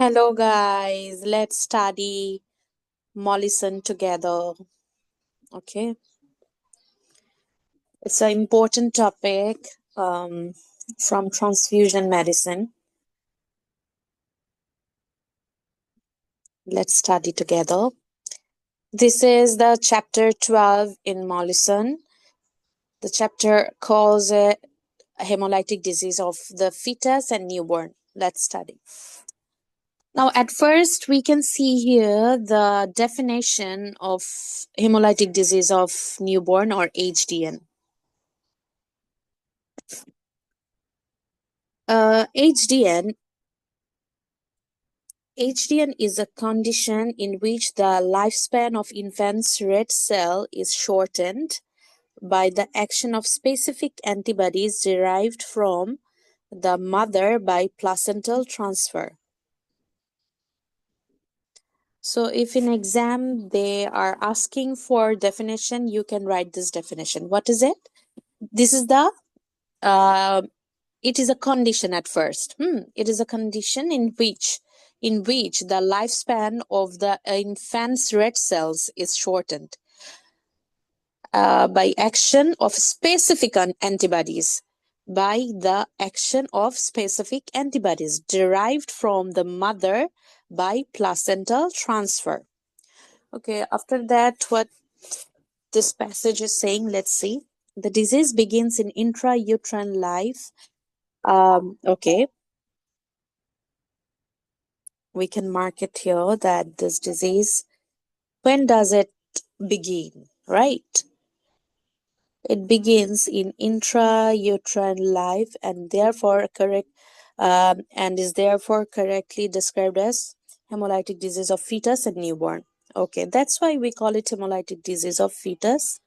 Hello guys, let's study Mollison together. Okay, it's an important topic from transfusion medicine. Let's study together. This is the chapter 12 in Mollison. The chapter calls it hemolytic disease of the fetus and newborn. Let's study. Now, at first, we can see here the definition of hemolytic disease of newborn or HDN. HDN is a condition in which the lifespan of infant's red cell is shortened by the action of specific antibodies derived from the mother by placental transfer. So if in exam they are asking for definition, you can write this definition. What is it? This is the it is a condition at first. It is a condition in which the lifespan of the infant's red cells is shortened by action of specific antibodies derived from the mother by placental transfer. Okay, after that, what this passage is saying, let's see. The disease begins in intrauterine life. Okay, we can mark it here that this disease, when does it begin, right? It begins in intrauterine life and therefore is therefore correctly described as hemolytic disease of fetus and newborn. Okay, that's why we call it hemolytic disease of fetus.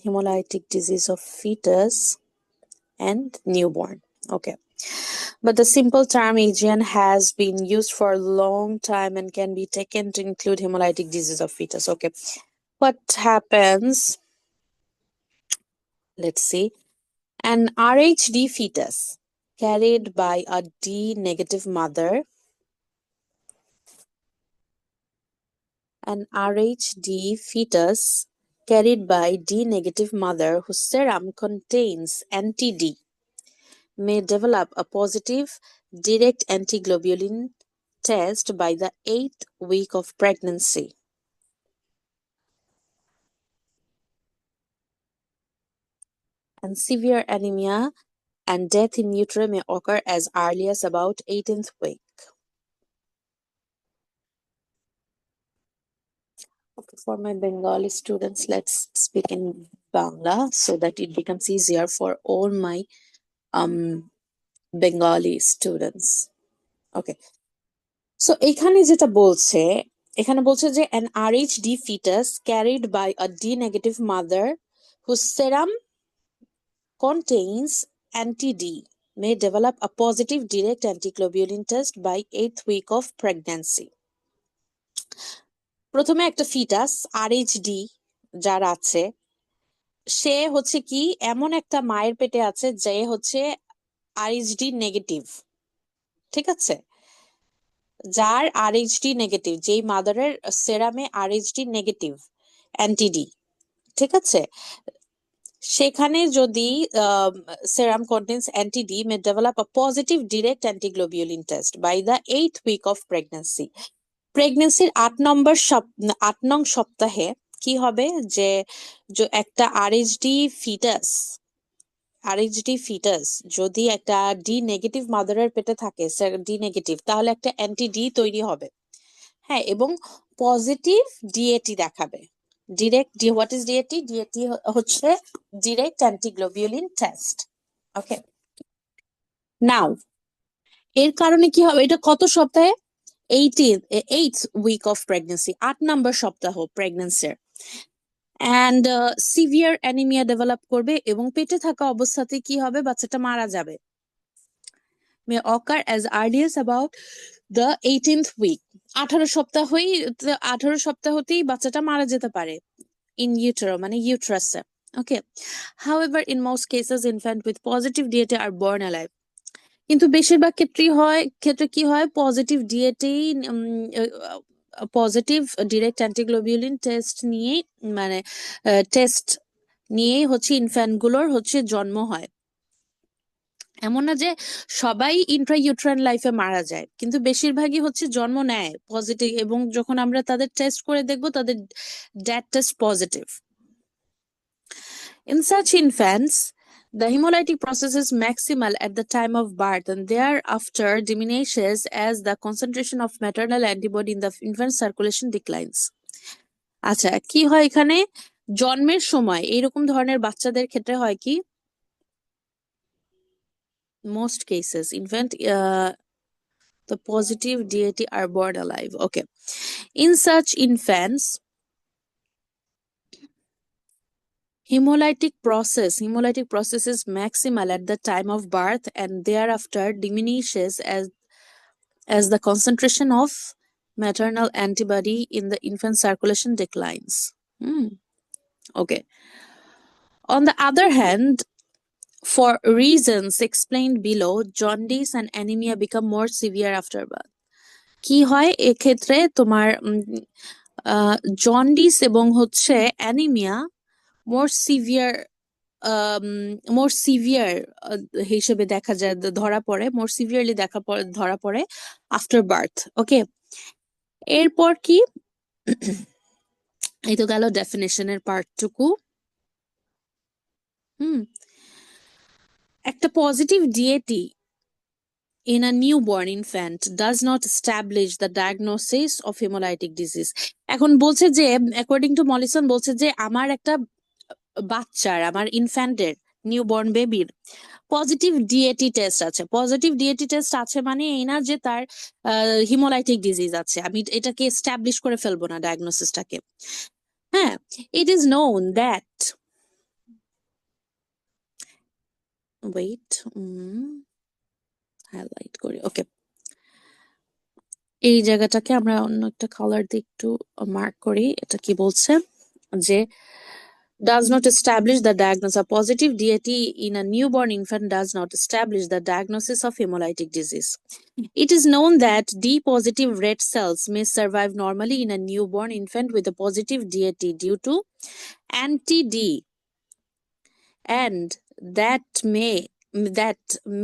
Hemolytic disease of fetus and newborn. Okay. But the simple term HDN has been used for a long time and can be taken to include hemolytic disease of fetus. Okay. What happens? Let's see. An RHD fetus carried by a D negative mother. An RHD fetus carried by D negative mother whose serum contains anti-D may develop a positive direct antiglobulin test by the 8th week of pregnancy. And severe anemia and death in utero may occur as early as about 18th week. Okay, for my Bengali students, let's speak in Bangla so that it becomes easier for all my Bengali students. Okay. So এখানে যেটা বলছে যে an RHD fetus carried by a D negative mother whose serum contains anti-D may develop a positive direct antiglobulin test by 8th week of pregnancy. প্রথমে একটা foetus RHD যার আছে সে হচ্ছে কি এমন একটা মায়ের পেটে আছে যে হচ্ছে RHD নেগেটিভ, ঠিক আছে? যার RHD নেগেটিভ, যেই মাদারের সেরামে RHD নেগেটিভ অ্যান্টি-ডি, ঠিক আছে? সেখানে যদি serum contains anti-D may develop a positive direct antiglobulin test by the 8th week of pregnancy. প্রেগনেন্সির 8 নং সপ্তাহে কি হবে যে একটা RHD ফিটাস যদি একটা ডি নেগেটিভ মাদারের পেটে থাকে, ডি নেগেটিভ, তাহলে একটা অ্যান্টি-ডি তৈরি হবে, হ্যাঁ, এবং পজিটিভ ডিএটি দেখাবে। What is DAT? ডিএটি হচ্ছে ডিরেক্ট অ্যান্টিগ্লোবিউলিন টেস্ট। ওকে, নাও এর কারণে কি হবে? এটা কত সপ্তাহে? 8th week of pregnancy, 8 নম্বর সপ্তাহ প্রেগনেন্সির। অ্যান্ড সিভিয়ার অ্যানিমিয়া ডেভেলপ করবে এবং পেটে থাকা অবস্থাতে কি হবে? বাচ্চাটা মারা যাবে। may occur as early as about the 18th week. 18 সপ্তাহতেই বাচ্চাটা মারা যেতে পারে in utero, মানে ইউট্রাসে। Okay. However, in most cases, infants with positive DAT are born alive. কিন্তু বেশিরভাগ ক্ষেত্রে কি হয়, positive DAT, positive direct antiglobulin test নিয়ে, মানে টেস্ট নিয়েই হচ্ছে ইনফ্যান্ট গুলোর হচ্ছে জন্ম হয়। এমন না যে সবাই ইন্ট্রাইউট্রাইন লাইফে মারা যায়, কিন্তু বেশিরভাগই হচ্ছে জন্ম নেয় পজিটিভ, এবং যখন আমরা তাদের টেস্ট করে দেখবো তাদের that test positive. In such infants, the hemolytic process is maximal at the time of birth and thereafter diminishes as the concentration of maternal antibody in the infant circulation declines. আচ্ছা, কি হয় এখানে, জন্মের সময় এইরকম ধরনের বাচ্চাদের ক্ষেত্রে হয় কি, most cases infant the positive deity are born alive. Okay, in such infants, hemolytic process is maximal at the time of birth and thereafter diminishes as the concentration of maternal antibody in the infant circulation declines. Okay. On the other hand, for reasons explained below, jaundice and anemia become more severe after birth. কি হয় এক্ষেত্রে, তোমার jaundice এবং হচ্ছে anaemia মোর severe হিসেবে দেখা যায়, ধরা পড়ে, মোর সিভিয়ারলি ধরা পড়ে আফটার বার্থ। ওকে, এরপর কি, এই তো গেল ডেফিনেশনের পার্টটুকু। একটা positive DAT in a newborn infant does not establish the diagnosis of hemolytic disease. এখন বলছে যে, অ্যাকর্ডিং টু মলিসন বলছে যে আমার একটা বাচ্চার, আমার ইনফ্যান্টের, নিউবর্ন বেবির পজিটিভ ডিএটি টেস্ট আছে। পজিটিভ ডিএটি টেস্ট আছে মানে এই না যে তার হিমোলাইটিক ডিজিজ আছে, আমি এটাকে এস্টাবলিশ করে ফেলবো না ডায়াগনোসিসটাকে। হ্যাঁ, it is known that, wait highlight করি, ওকে, এই জায়গাটাকে আমরা অন্য একটা কালার দিয়ে একটু মার্ক করি। এটা কি বলছে যে does not establish the diagnosis. A positive DAT in a newborn infant does not establish the diagnosis of hemolytic disease. It is known that D positive red cells may survive normally in a newborn infant with a positive DAT due to anti-D, and that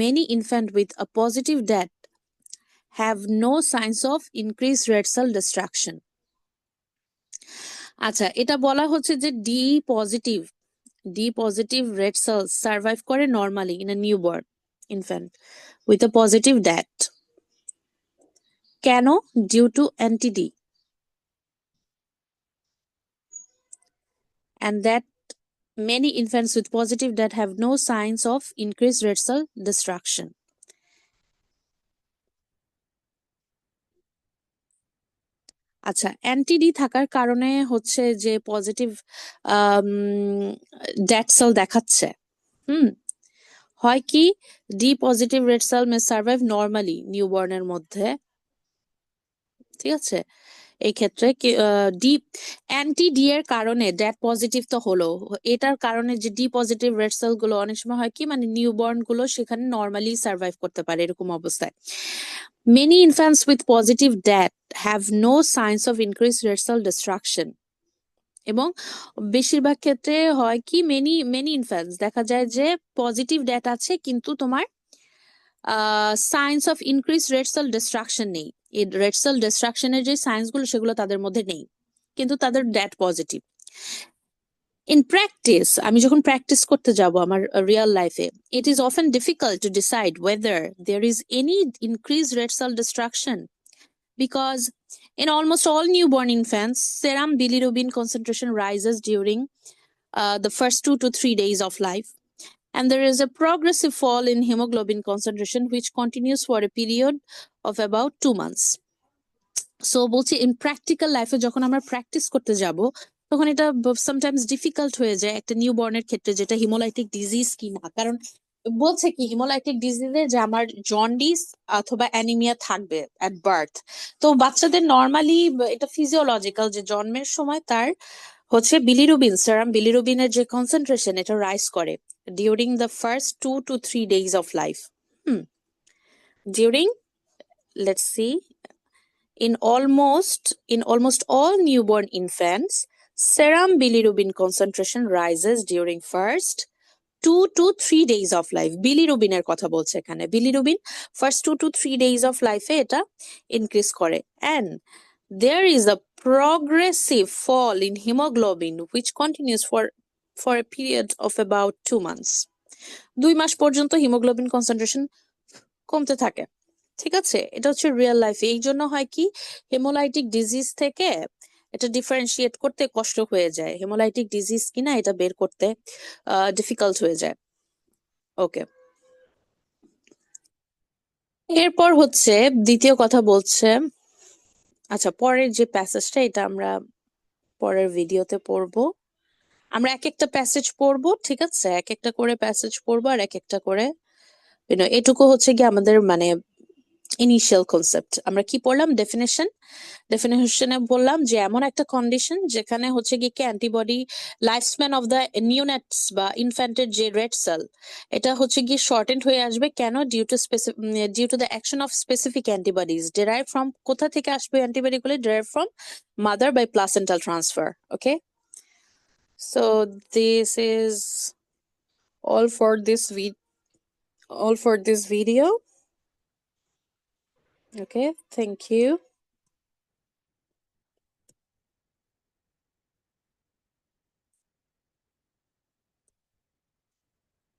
many infants with a positive DAT have no signs of increased red cell destruction. আচ্ছা, এটা বলা হচ্ছে যে D positive red cells survive করে normally in a newborn infant with a positive DAT. কেন? Due to anti-D, and that many infants with positive DAT have no signs of increased red cell destruction. আচ্ছা, anti-D থাকার কারণে হচ্ছে যে positive that sell দেখাচ্ছে, হয় কি, D positive red cell মে survive normally নিউবর্নের মধ্যে, ঠিক আছে। এই ক্ষেত্রে ডি অ্যান্টি-ডি এর কারণে ড্যাট পজিটিভ তো হলো, এটার কারণে যে ডি পজিটিভ রেড সেল গুলো অনেক সময় হয় কি, মানে নিউবর্ন গুলো সেখানে নর্মালি সার্ভাইভ করতে পারে এরকম অবস্থায়। Many infants with positive DAT have no signs of increase red cell destruction. এবং বেশিরভাগ ক্ষেত্রে হয় কি, মেনি ইনফ্যান্টস দেখা যায় যে পজিটিভ ড্যাট আছে কিন্তু তোমার signs of increase red cell destruction নেই। এই রেড সেল ডিস্ট্রাকশনের যে সাইন্স গুলো সেগুলো তাদের মধ্যে নেই, কিন্তু তাদের ড্যাট পজিটিভ। ইন প্র্যাকটিস, আমি যখন প্র্যাকটিস করতে যাব আমার রিয়েল লাইফে, it is often difficult to decide whether there is any increase red cell destruction, because in almost all newborn infants, serum bilirubin concentration rises during the first 2 to 3 days of life, and there is a progressive fall in hemoglobin concentration which continues for a period of about 2 months. So বলছি, in practical লাইফে যখন আমরা practice করতে যাব তখন এটা sometimes difficult হয়ে যায় একটা নিউবর্নের ক্ষেত্রে, যেটা হিমোলাইটিক ডিজিজ কি না। কারণ বলছে কি, হিমোলাইটিক ডিজিজে যে আমার জন্ডিস অথবা অ্যানিমিয়া থাকবে অ্যাট বার্থ। তো বাচ্চাদের নর্মালি এটা ফিজিওলজিক্যাল যে জন্মের সময় তার হচ্ছে বিলিরুবিন, সেরাম বিলিরুবিনের যে কনসেন্ট্রেশন এটা রাইজ করে during the first 2 to 3 days of life. During, let's see, in almost all newborn infants, serum bilirubin concentration rises during first 2 to 3 days of life. বিলিরুবিনের কথা বলছে এখানে। Bilirubin first 2 to 3 days of life এ এটা increase করে। And there is a progressive fall in hemoglobin which continues for a period of about 2 months. 2 মাস পর্যন্ত haemoglobin concentration কমতে থাকে। ঠিক আছে, এটা হচ্ছে রিয়েল লাইফে। এই জন্য হয় কি, হেমোলাইটিক ডিজিজ থেকে এটা ডিফারেন্সিয়েট করতে কষ্ট হয়ে যায়। হেমোলাইটিক ডিজিজ কিনা এটা বের করতে ডিফিকাল্ট হয়ে যায়। ওকে, এরপর হচ্ছে দ্বিতীয় কথা বলছে, আচ্ছা পরের যে প্যাসেজটা এটা আমরা পরের ভিডিওতে পড়বো। আমরা এক একটা প্যাসেজ পড়বো, ঠিক আছে, এক একটা করে প্যাসেজ পড়বো আর এক একটা করে এটুকু হচ্ছে কি আমাদের মানে ইনিশিয়াল কনসেপ্ট। আমরা কি পড়লাম? ডেফিনেশনে বললাম যে এমন একটা কন্ডিশন যেখানে হচ্ছে কি antibody life span of the neonates বা ইনফ্যান্টের যে রেড সেল, এটা হচ্ছে কি শর্টেন্ড হয়ে আসবে। কেন? Due to the action of specific antibodies derive from, কোথা থেকে আসবে অ্যান্টিবডি গুলো? Derive from mother by placental transfer. Okay, so this is all for this video. Okay, thank you.